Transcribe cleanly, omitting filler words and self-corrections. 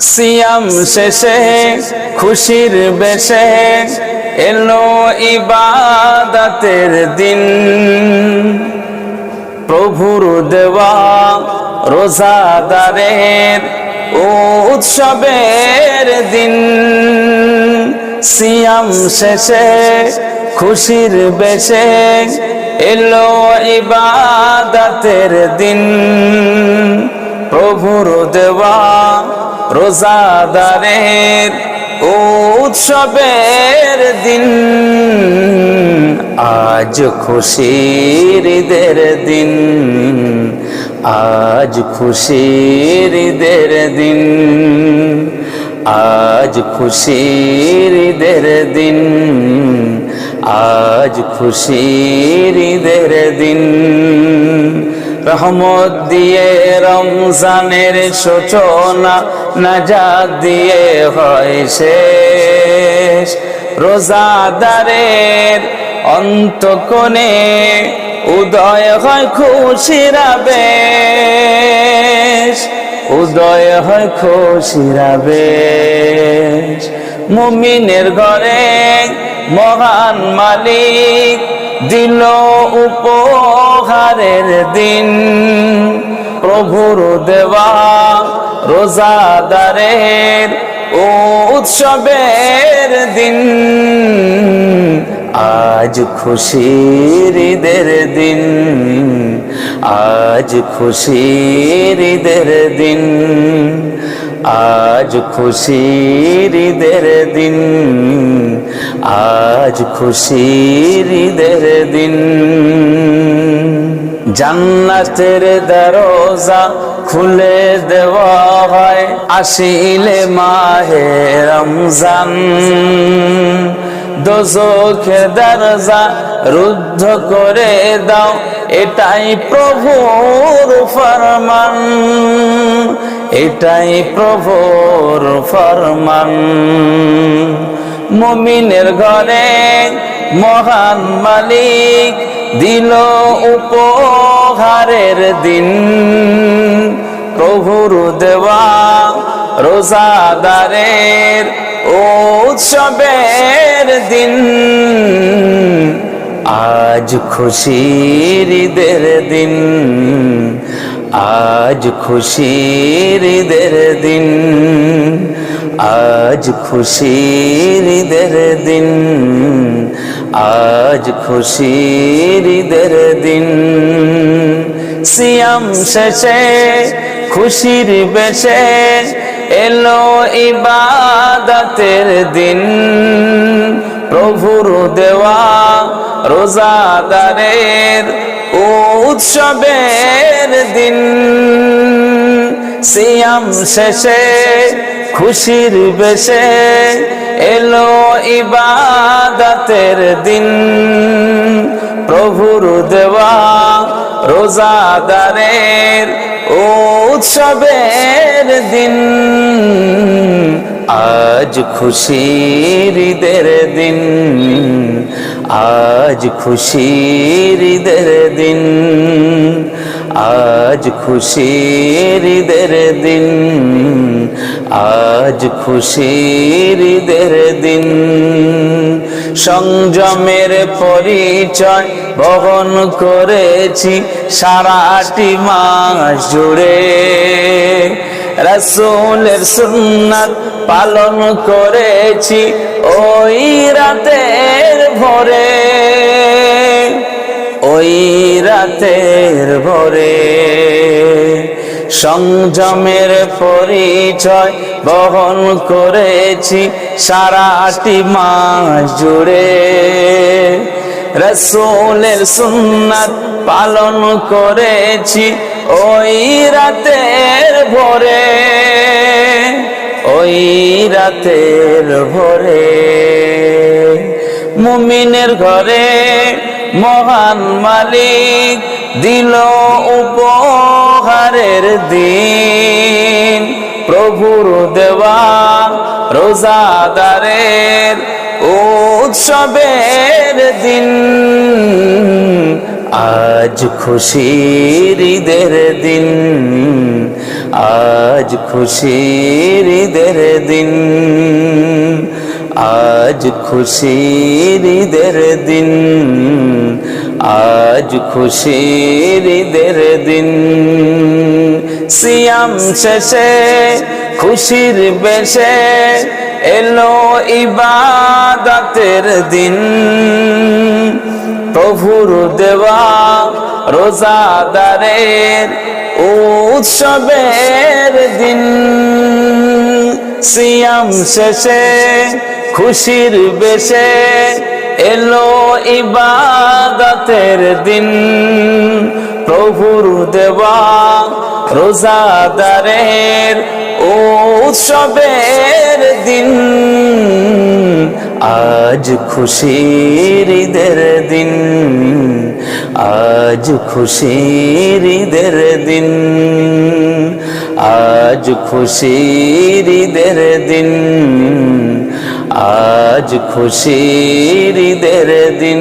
সিয়াম শেষে খুশির বেশে এলো ইবাদতের দিন, প্রভুর দেওয়া রোজাদারের উৎসবের দিন। সিয়াম শেষে খুশির বেশে এলো ইবাদতের দিন, প্রভুর দেওয়া রোজাদারের উৎসবের দিন। আজ খুশির ঈদের দিন, আজ খুশির ঈদের দিন, আজ খুশির ঈদের দিন, আজ খুশির ঈদের দিন। রহমত দিয়ে রমজানের সূচনা, নাজাত দিয়ে হয় শেষ। রোজাদারের অন্তঃকোণে উদয় হয় খুশির আবেশ, উদয় হয় খুশির আবেশ। মুমিনের ঘরে মহান মালিক দিল উপহারের দিন, প্রভুর দেওয়া রোজাদারের উৎসবের দিন। আজ খুশির ঈদের দিন, আজ খুশির ঈদের দিন, আজ খুশির ঈদের দিন, আজ খুশির ঈদের দিন। জান্নাতের দরজা খুলে দেওয়া হয় আসিলে মাহে রমজান, দোজখের দরজা রুদ্ধ করে দাও, এটাই প্রভুর ফরমান, এটাই প্রভুর ফরমান। মুমিনের ঘরে মহান মালিক দিল উপহারের দিন, প্রভুর দেওয়া রোজাদারের উৎসবের দিন। আজ খুশির ঈদের দিন, আজ খুশির ঈদের দিন, আজ খুশির ঈদের দিন, আজ খুশির ঈদের দিন। সিয়াম শেষে খুশির বেশে এলো ইবাদতের দিন, প্রভুর দেওয়া রোজাদারের উৎসবের দিন। সিয়াম শেষে খুশির বেশে এলো ইবাদতের দিন, প্রভুর দেওয়া রোজাদারের উৎসবের দিন। আজ খুশির ঈদের দিন, আজ খুশির ঈদের দিন, আজ খুশির ঈদের দিন, আজ খুশির ঈদের দিন। সংযমের পরিচয় বহন করেছি সারাটি মাস জুড়ে, রাসূলের সুন্নাত পালন করেছি ওই রাতের ভোরে, ওই রাতের ভোরে। সংযমের পরিচয় বহন করেছি সারাটি মাস জুড়ে, রাসূলের সুন্নাত পালন করেছি ওই রাতের ভোরে, ওই রাতের ভোরে। মুমিনের ঘরে মহান মালিক দিল উপহারের দিন, প্রভুর দেওয়া রোজাদারের উৎসবের দিন। আজ খুশির ঈদের দিন, আজ খুশির ঈদের দিন, আজ খুশির ঈদের দিন, আজ খুশির ঈদের দিন। সিয়াম শেষে খুশির বেশে এলো ইবাদতের দিন, প্রভুর দেওয়া রোজাদারের উৎসবের দিন। সিয়াম শেষে খুশির বেশে এলো ইবাদতের দিন, প্রভুর দেওয়া রোজাদারের উৎসবের দিন। আজ খুশির ঈদের দিন, আজ খুশির ঈদের দিন, আজ খুশির ঈদের দিন, আজ খুশির ঈদের দিন।